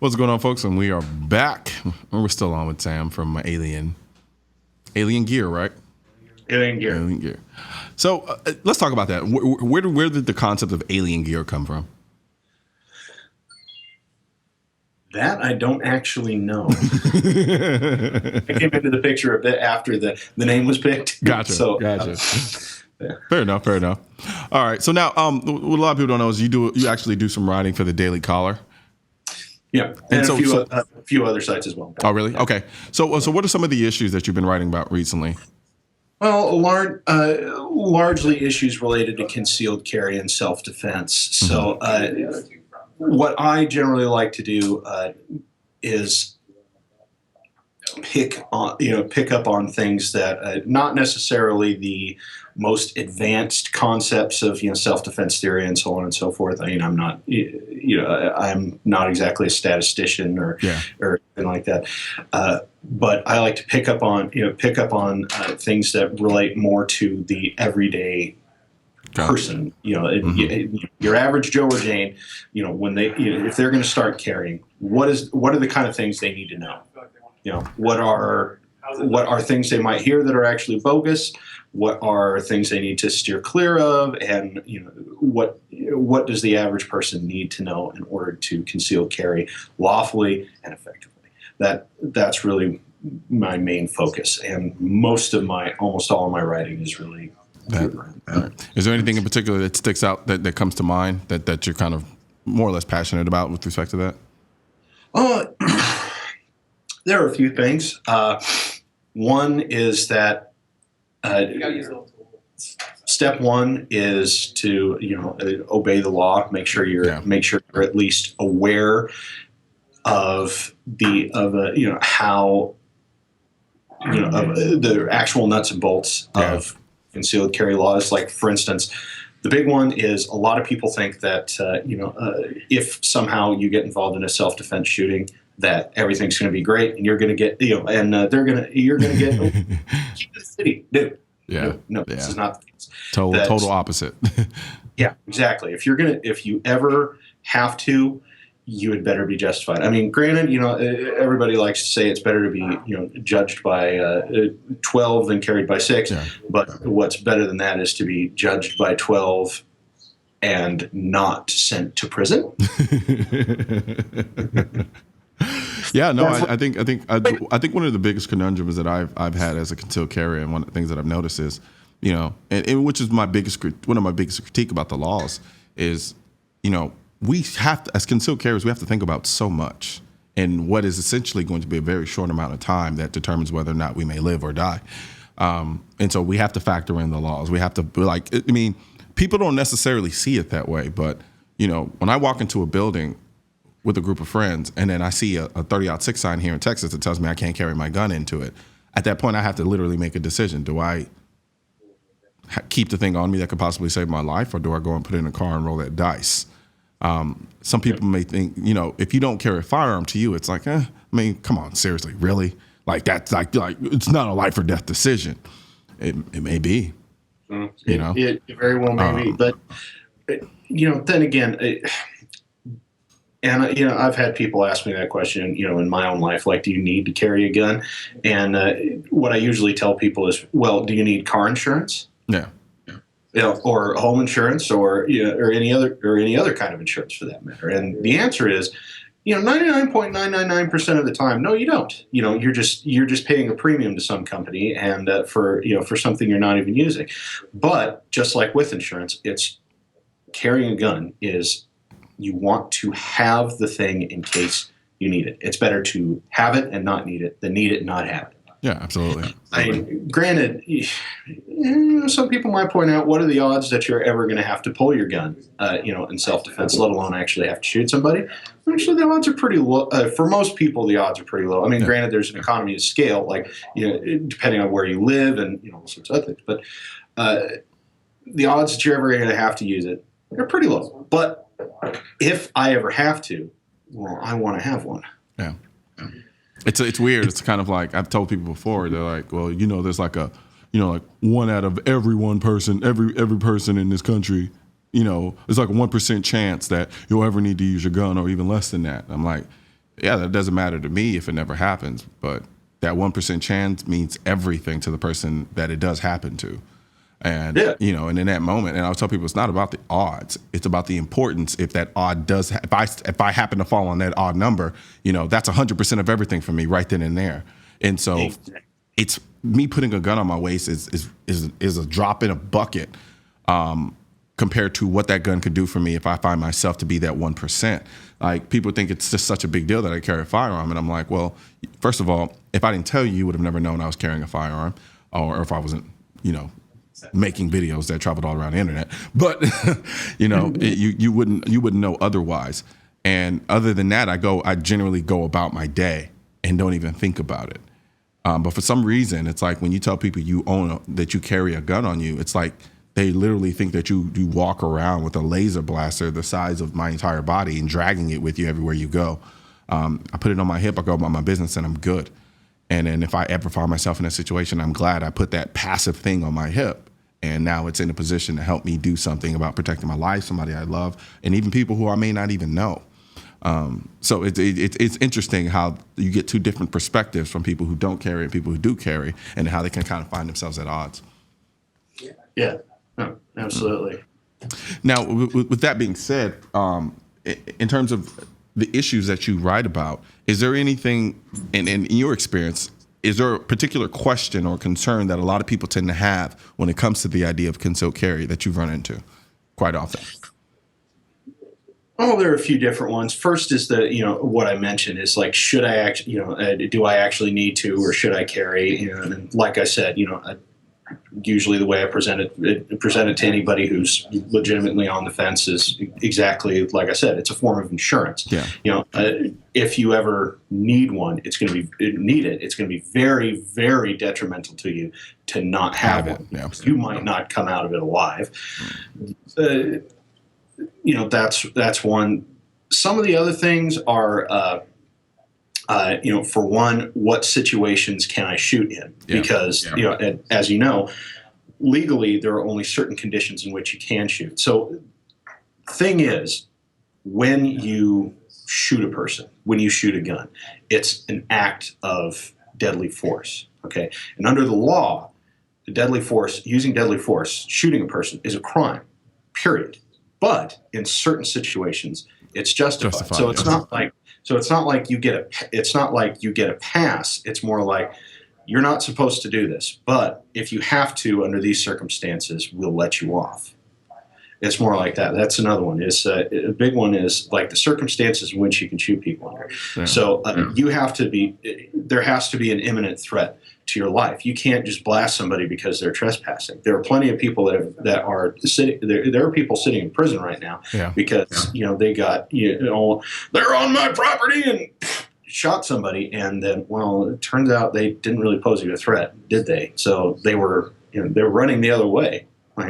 What's going on, folks? And we are back. We're still on with Sam from Alien Gear, right? Alien Gear. Alien Gear. So let's talk about that. Where did the concept of Alien Gear come from? That I don't actually know. I came into the picture a bit after the name was picked. Gotcha. Yeah. Fair enough. All right. So now, what a lot of people don't know is you actually do some writing for the Daily Caller. Yeah, and a few other sites as well. Oh, really? Yeah. Okay. So what are some of the issues that you've been writing about recently? Well, largely issues related to concealed carry and self-defense. Mm-hmm. So what I generally like to do is pick up on things that not necessarily the most advanced concepts of self-defense theory and so on and so forth. I mean, I'm not I'm not exactly a statistician or anything like that. But I like to pick up on things that relate more to the everyday person. Your average Joe or Jane. When they if they're going to start carrying, what are the kind of things they need to know? What are things they might hear that are actually bogus? What are things they need to steer clear of? And what does the average person need to know in order to conceal carry lawfully and effectively? That's really my main focus, and almost all of my writing is really. Is there anything in particular that sticks out that comes to mind that you're kind of more or less passionate about with respect to that? There are a few things. One is that step one is to obey the law. Make sure you're at least aware of the actual nuts and bolts of concealed carry laws. Like, for instance, the big one is a lot of people think that if somehow you get involved in a self-defense shooting, that everything's going to be great and you're going to get you're going to get keep the city. No, this is not the case. Total opposite. Yeah, exactly. If you ever have to, you had better be justified. I mean, granted, everybody likes to say it's better to be judged by 12 than carried by 6. Yeah. But what's better than that is to be judged by 12 and not sent to prison. Yeah, no, I think one of the biggest conundrums that I've had as a concealed carrier, and one of the things that I've noticed is, and which is one of my biggest critique about the laws is, we have to, as concealed carriers, we have to think about so much in what is essentially going to be a very short amount of time that determines whether or not we may live or die. And so we have to factor in the laws. We have to people don't necessarily see it that way, but when I walk into a building with a group of friends, and then I see a 30-06 sign here in Texas that tells me I can't carry my gun into it. At that point, I have to literally make a decision. Do I keep the thing on me that could possibly save my life, or do I go and put it in a car and roll that dice? Some people may think, if you don't carry a firearm, to you, it's like, come on, seriously, really? Like, that's like it's not a life or death decision. It may be, It very well may be, but then again. And I've had people ask me that question, in my own life, like, do you need to carry a gun? And what I usually tell people is, well, do you need car insurance? Yeah. Or home insurance, or any other kind of insurance for that matter. And the answer is, 99.999% of the time, no, you don't. You're just paying a premium to some company, and for something you're not even using. But just like with insurance, it's carrying a gun is. You want to have the thing in case you need it. It's better to have it and not need it than need it and not have it. Yeah, absolutely. I mean, granted, some people might point out, what are the odds that you're ever going to have to pull your gun, in self-defense, let alone actually have to shoot somebody? Actually, the odds are pretty low. For most people, the odds are pretty low. I mean, granted, there's an economy of scale, like, depending on where you live and, all sorts of other things. But the odds that you're ever going to have to use it are pretty low. But if I ever have to, well, I want to have one. Yeah. It's weird. It's kind of like, I've told people before, they're like, well, there's like like one out of every person in this country, there's like a 1% chance that you'll ever need to use your gun, or even less than that. I'm like, yeah, that doesn't matter to me if it never happens, but that 1% chance means everything to the person that it does happen to. And, and in that moment, and I'll tell people it's not about the odds. It's about the importance. If that odd does, if I happen to fall on that odd number, that's 100% of everything for me right then and there. And so it's me putting a gun on my waist is a drop in a bucket compared to what that gun could do for me if I find myself to be that 1%. Like, people think it's just such a big deal that I carry a firearm. And I'm like, well, first of all, if I didn't tell you, you would have never known I was carrying a firearm, or if I wasn't, making videos that traveled all around the internet. But, you wouldn't know otherwise. And other than that, I generally go about my day and don't even think about it. But for some reason, it's like when you tell people that you carry a gun on you, it's like they literally think that you walk around with a laser blaster the size of my entire body and dragging it with you everywhere you go. I put it on my hip, I go about my business, and I'm good. And then if I ever find myself in a situation, I'm glad I put that passive thing on my hip. And now it's in a position to help me do something about protecting my life, somebody I love, and even people who I may not even know. So it's interesting how you get two different perspectives from people who don't carry and people who do carry, and how they can kind of find themselves at odds. Yeah, no, absolutely. Now, with that being said, in terms of the issues that you write about, is there anything, in your experience, is there a particular question or concern that a lot of people tend to have when it comes to the idea of concealed carry that you've run into quite often? Oh, there are a few different ones. First is what I mentioned is like, should I actually, do I actually need to, or should I carry? And like I said, usually the way I present it to anybody who's legitimately on the fence is exactly like I said. It's a form of insurance. Yeah. If you ever need one, it's going to be very, very detrimental to you to not have one. Yeah. You might not come out of it alive. That's one. Some of the other things are, for one, what situations can I shoot in? Yeah. Because, as you know, legally, there are only certain conditions in which you can shoot. So thing is, when you shoot a person, when you shoot a gun, it's an act of deadly force, okay? And under the law, using deadly force, shooting a person is a crime, period. But in certain situations, it's justified. So it's not like you get a pass. It's more like, you're not supposed to do this, but if you have to under these circumstances, we'll let you off. It's more like that. That's another one. A big one is like the circumstances in which you can shoot people under. Yeah. So there has to be an imminent threat to your life. You can't just blast somebody because they're trespassing. There are plenty of people that are sitting there. There are people sitting in prison right now because they got they're on my property and shot somebody, and then it turns out they didn't really pose you a threat, did they? So they were running the other way. I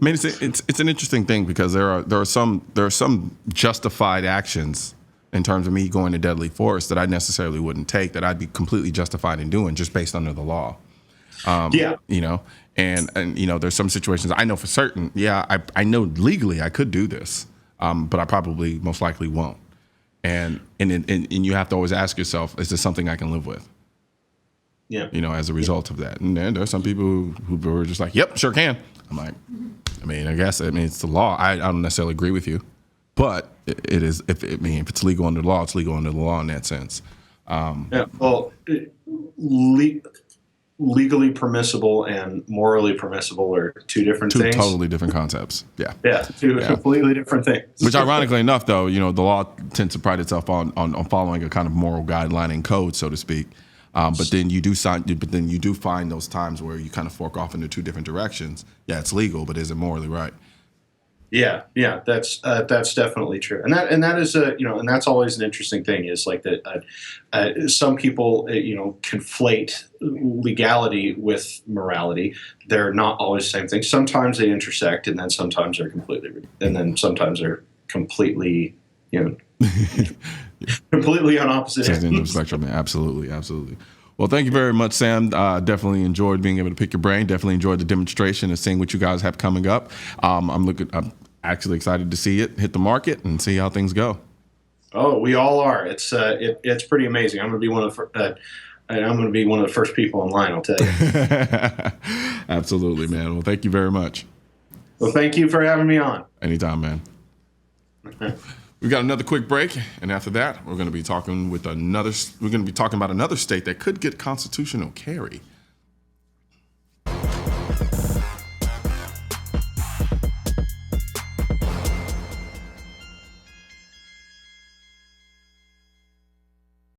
mean, it's an interesting thing because there are some justified actions in terms of me going to deadly force that I necessarily wouldn't take, that I'd be completely justified in doing just based under the law. And there's some situations I know for certain. Yeah, I know legally I could do this, but I probably most likely won't. And you have to always ask yourself, is this something I can live with? Yeah. As a result of that. And then there's some people who are just like, yep, sure can. I'm like, I guess it's the law. I don't necessarily agree with you, but it is. If it's legal under the law, it's legal under the law in that sense. Legally permissible and morally permissible are two different things. Two totally different concepts. Yeah. Yeah, two completely different things. Which, ironically enough, though, the law tends to pride itself on following a kind of moral guideline and code, so to speak. But then you do find those times where you kind of fork off into two different directions. Yeah, it's legal, but is it morally right? Yeah, that's definitely true, and that is and that's always an interesting thing. Is like that some people conflate legality with morality. They're not always the same thing. Sometimes they intersect, and then sometimes they're completely completely on opposite ends of the spectrum. Absolutely. Well, thank you very much, Sam. Definitely enjoyed being able to pick your brain. Definitely enjoyed the demonstration and seeing what you guys have coming up. I'm actually excited to see it hit the market and see how things go. Oh, we all are. It's pretty amazing. I'm going to be one of the first people in line. I'll tell you. Absolutely, man. Well, thank you very much. Well, thank you for having me on. Anytime, man. We've got another quick break, and after that, we're going to be talking about another state that could get constitutional carry.